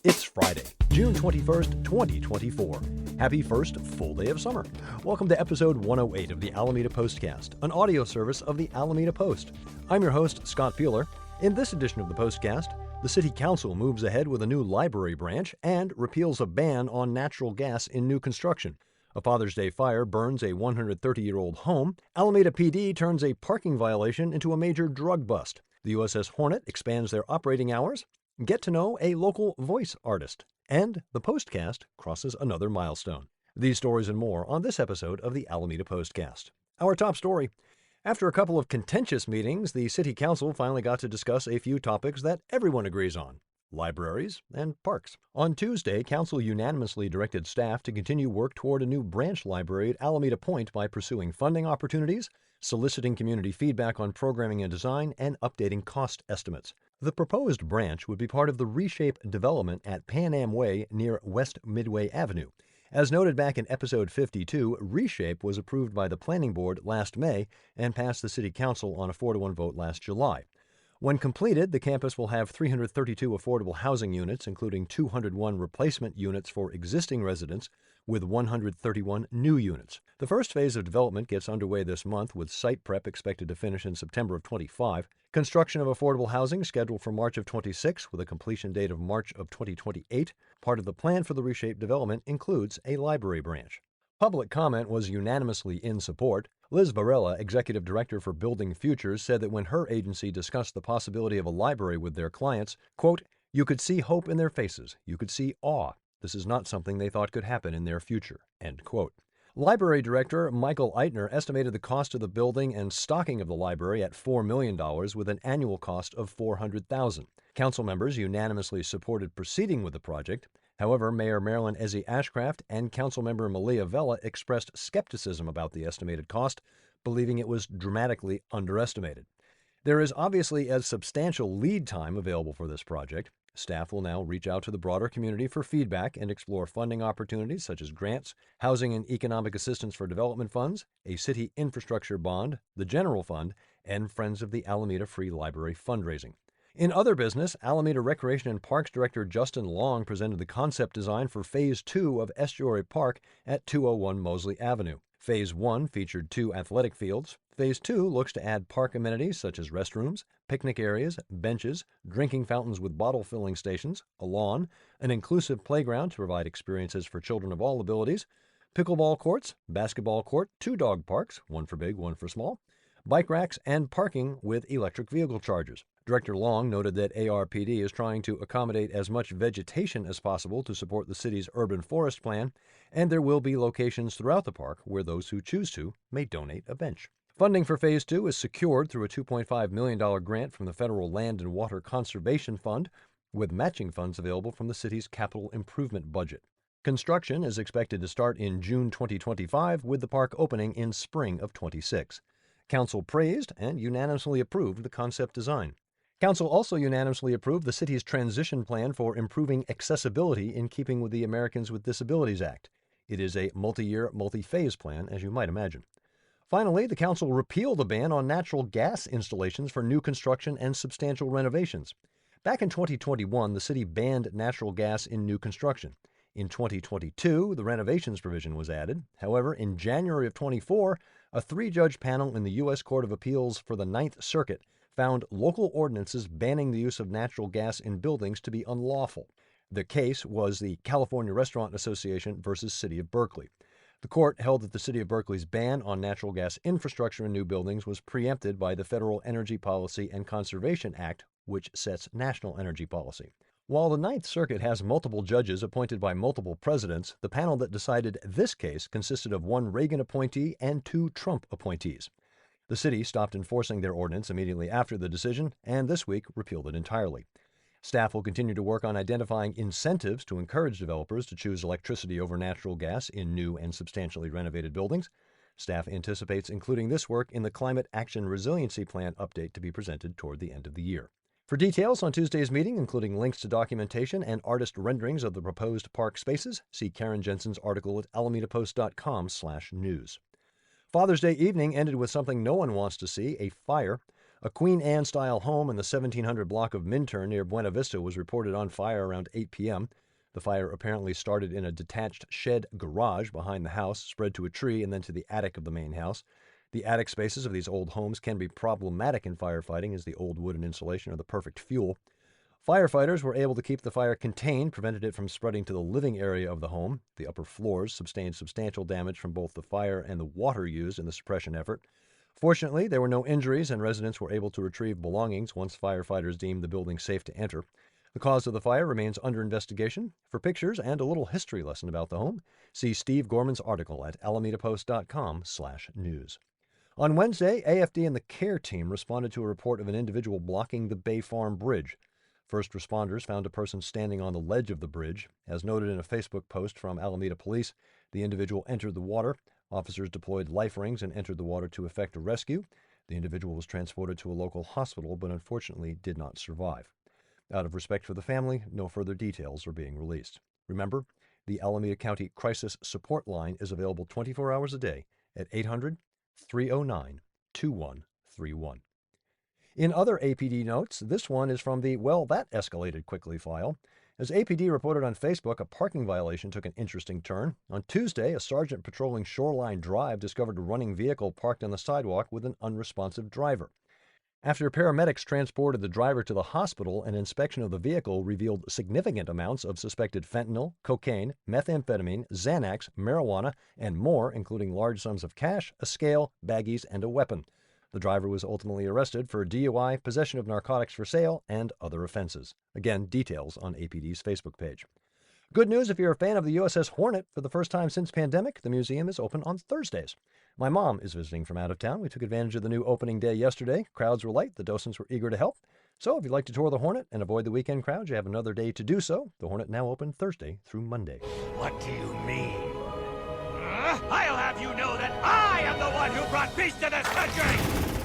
It's Friday, June 21st, 2024. Happy first full day of summer. Welcome to episode 108 of the Alameda Postcast, an audio service of the Alameda Post. I'm your host, Scott Peeler. In this edition of the Postcast, the City Council moves ahead with a new library branch and repeals a ban on natural gas in new construction. A Father's Day fire burns a 130-year-old home. Alameda PD turns a parking violation into a major drug bust. The USS Hornet expands their operating hours. Get to know a local voice artist. And the Postcast crosses another milestone. These stories and more on this episode of the Alameda Postcast. Our top story. After a couple of contentious meetings, the City Council finally got to discuss a few topics that everyone agrees on: libraries and parks. On Tuesday, Council unanimously directed staff to continue work toward a new branch library at Alameda Point by pursuing funding opportunities, soliciting community feedback on programming and design, and updating cost estimates. The proposed branch would be part of the Reshape development at Pan Am Way near West Midway Avenue. As noted back in episode 52, Reshape was approved by the Planning Board last May and passed the City Council on a 4-1 vote last July. When completed, the campus will have 332 affordable housing units, including 201 replacement units for existing residents, with 131 new units. The first phase of development gets underway this month, with site prep expected to finish in September of 25. Construction of affordable housing scheduled for March of 26, with a completion date of March of 2028. Part of the plan for the Reshape development includes a library branch. Public comment was unanimously in support. Liz Varela, Executive Director for Building Futures, said that when her agency discussed the possibility of a library with their clients, quote, "You could see hope in their faces. You could see awe. This is not something they thought could happen in their future," end quote. Library Director Michael Eitner estimated the cost of the building and stocking of the library at $4 million, with an annual cost of $400,000. Council members unanimously supported proceeding with the project. However, Mayor Marilyn Ezzy Ashcraft and Councilmember Malia Vela expressed skepticism about the estimated cost, believing it was dramatically underestimated. There is obviously a substantial lead time available for this project. Staff will now reach out to the broader community for feedback and explore funding opportunities such as grants, housing and economic assistance for development funds, a city infrastructure bond, the general fund, and Friends of the Alameda Free Library fundraising. In other business, Alameda Recreation and Parks Director Justin Long presented the concept design for Phase 2 of Estuary Park at 201 Mosley Avenue. Phase 1 featured 2 athletic fields. Phase 2 looks to add park amenities such as restrooms, picnic areas, benches, drinking fountains with bottle filling stations, a lawn, an inclusive playground to provide experiences for children of all abilities, pickleball courts, basketball court, 2 dog parks, one for big, one for small, bike racks, and parking with electric vehicle chargers. Director Long noted that ARPD is trying to accommodate as much vegetation as possible to support the city's urban forest plan, and there will be locations throughout the park where those who choose to may donate a bench. Funding for Phase 2 is secured through a $2.5 million grant from the Federal Land and Water Conservation Fund, with matching funds available from the city's capital improvement budget. Construction is expected to start in June 2025, with the park opening in spring of 26. Council praised and unanimously approved the concept design. Council also unanimously approved the city's transition plan for improving accessibility in keeping with the Americans with Disabilities Act. It is a multi-year, multi-phase plan, as you might imagine. Finally, the council repealed the ban on natural gas installations for new construction and substantial renovations. Back in 2021, the city banned natural gas in new construction. In 2022, the renovations provision was added. However, in January of 24, a 3-judge panel in the U.S. Court of Appeals for the Ninth Circuit found local ordinances banning the use of natural gas in buildings to be unlawful. The case was the California Restaurant Association versus City of Berkeley. The court held that the City of Berkeley's ban on natural gas infrastructure in new buildings was preempted by the Federal Energy Policy and Conservation Act, which sets national energy policy. While the Ninth Circuit has multiple judges appointed by multiple presidents, the panel that decided this case consisted of 1 Reagan appointee and 2 Trump appointees. The city stopped enforcing their ordinance immediately after the decision, and this week repealed it entirely. Staff will continue to work on identifying incentives to encourage developers to choose electricity over natural gas in new and substantially renovated buildings. Staff anticipates including this work in the Climate Action Resiliency Plan update to be presented toward the end of the year. For details on Tuesday's meeting, including links to documentation and artist renderings of the proposed park spaces, see Karen Jensen's article at alamedapost.com/news. Father's Day evening ended with something no one wants to see, a fire. A Queen Anne-style home in the 1700 block of Minturn near Buena Vista was reported on fire around 8 p.m. The fire apparently started in a detached shed garage behind the house, spread to a tree, and then to the attic of the main house. The attic spaces of these old homes can be problematic in firefighting, as the old wood and insulation are the perfect fuel. Firefighters were able to keep the fire contained, prevented it from spreading to the living area of the home. The upper floors sustained substantial damage from both the fire and the water used in the suppression effort. Fortunately, there were no injuries, and residents were able to retrieve belongings once firefighters deemed the building safe to enter. The cause of the fire remains under investigation. For pictures and a little history lesson about the home, see Steve Gorman's article at alamedapost.com/news. On Wednesday, AFD and the CARE team responded to a report of an individual blocking the Bay Farm Bridge. First responders found a person standing on the ledge of the bridge. As noted in a Facebook post from Alameda Police, the individual entered the water. Officers deployed life rings and entered the water to effect a rescue. The individual was transported to a local hospital, but unfortunately did not survive. Out of respect for the family, no further details are being released. Remember, the Alameda County Crisis Support Line is available 24 hours a day at 800-309-2131. In other APD notes, this one is from the "Well, that escalated quickly" file. As APD reported on Facebook, a parking violation took an interesting turn. On Tuesday, a sergeant patrolling Shoreline Drive discovered a running vehicle parked on the sidewalk with an unresponsive driver. After paramedics transported the driver to the hospital, an inspection of the vehicle revealed significant amounts of suspected fentanyl, cocaine, methamphetamine, Xanax, marijuana, and more, including large sums of cash, a scale, baggies, and a weapon. The driver was ultimately arrested for DUI, possession of narcotics for sale, and other offenses. Again, details on APD's Facebook page. Good news if you're a fan of the USS Hornet. For the first time since pandemic, the museum is open on Thursdays. My mom is visiting from out of town. We took advantage of the new opening day yesterday. Crowds were light. The docents were eager to help. So if you'd like to tour the Hornet and avoid the weekend crowds, you have another day to do so. The Hornet now open Thursday through Monday. What do you mean? I'll have you know that I am the one who brought peace to this country!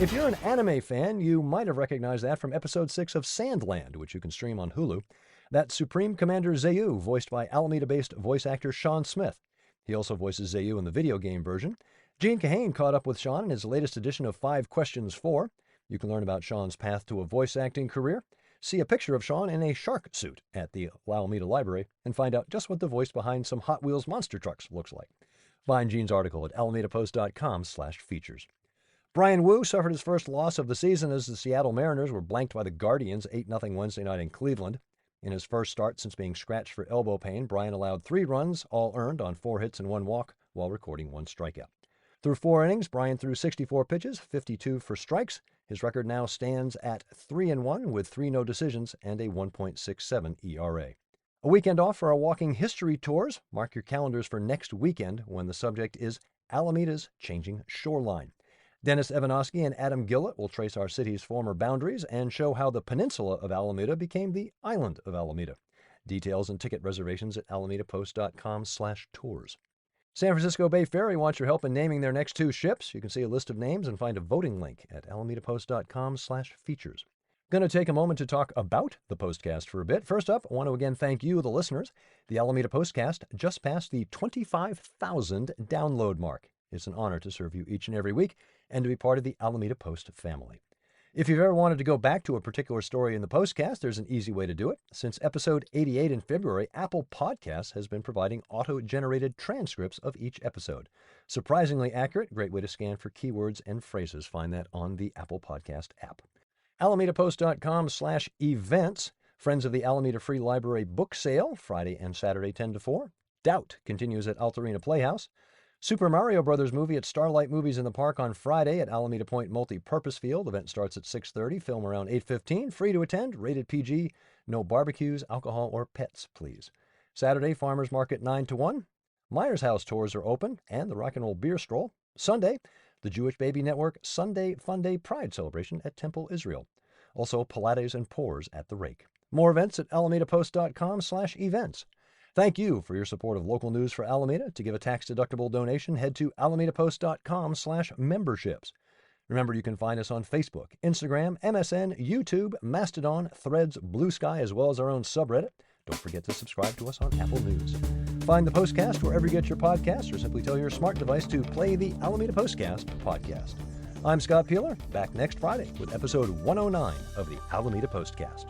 If you're an anime fan, you might have recognized that from episode 6 of Sandland, which you can stream on Hulu. That's Supreme Commander Zayu, voiced by Alameda-based voice actor Sean Smith. He also voices Zayu in the video game version. Gene Kahane caught up with Sean in his latest edition of 5 Questions 4. You can learn about Sean's path to a voice acting career, see a picture of Sean in a shark suit at the Alameda Library, and find out just what the voice behind some Hot Wheels monster trucks looks like. Find Gene's article at alamedapost.com/features. Brian Wu suffered his first loss of the season as the Seattle Mariners were blanked by the Guardians 8-0 Wednesday night in Cleveland. In his first start since being scratched for elbow pain, Brian allowed 3 runs, all earned on 4 hits and 1 walk, while recording 1 strikeout. Through 4 innings, Brian threw 64 pitches, 52 for strikes. His record now stands at 3-1 with 3 no decisions and a 1.67 ERA. A weekend off for our walking history tours. Mark your calendars for next weekend when the subject is Alameda's changing shoreline. Dennis Evanosky and Adam Gillett will trace our city's former boundaries and show how the peninsula of Alameda became the island of Alameda. Details and ticket reservations at alamedapost.com/tours. San Francisco Bay Ferry wants your help in naming their next 2 ships. You can see a list of names and find a voting link at alamedapost.com/features. Going to take a moment to talk about the Postcast for a bit. First up, I want to again thank you, the listeners. The Alameda Postcast just passed the 25,000 download mark. It's an honor to serve you each and every week and to be part of the Alameda Post family. If you've ever wanted to go back to a particular story in the Postcast, there's an easy way to do it. Since episode 88 in February, Apple Podcasts has been providing auto-generated transcripts of each episode. Surprisingly accurate, great way to scan for keywords and phrases. Find that on the Apple Podcast app. AlamedaPost.com/events. Friends of the Alameda Free Library book sale, Friday and Saturday 10 to 4. Doubt continues at Altarena Playhouse. Super Mario Brothers movie at Starlight Movies in the Park on Friday at Alameda Point Multi-Purpose Field. Event starts at 6:30, film around 8:15. Free to attend, rated PG. No barbecues, alcohol, or pets, please. Saturday, Farmers Market 9 to 1. Myers House tours are open, and the Rock and Roll Beer Stroll. Sunday, the Jewish Baby Network Sunday Fun Day Pride Celebration at Temple, Israel. Also, Pilates and Pours at the Rake. More events at alamedapost.com/events. Thank you for your support of local news for Alameda. To give a tax-deductible donation, head to alamedapost.com/memberships. Remember, you can find us on Facebook, Instagram, MSN, YouTube, Mastodon, Threads, Blue Sky, as well as our own subreddit. Don't forget to subscribe to us on Apple News. Find the Postcast wherever you get your podcasts, or simply tell your smart device to play the Alameda Postcast podcast. I'm Scott Peeler, back next Friday with episode 109 of the Alameda Postcast.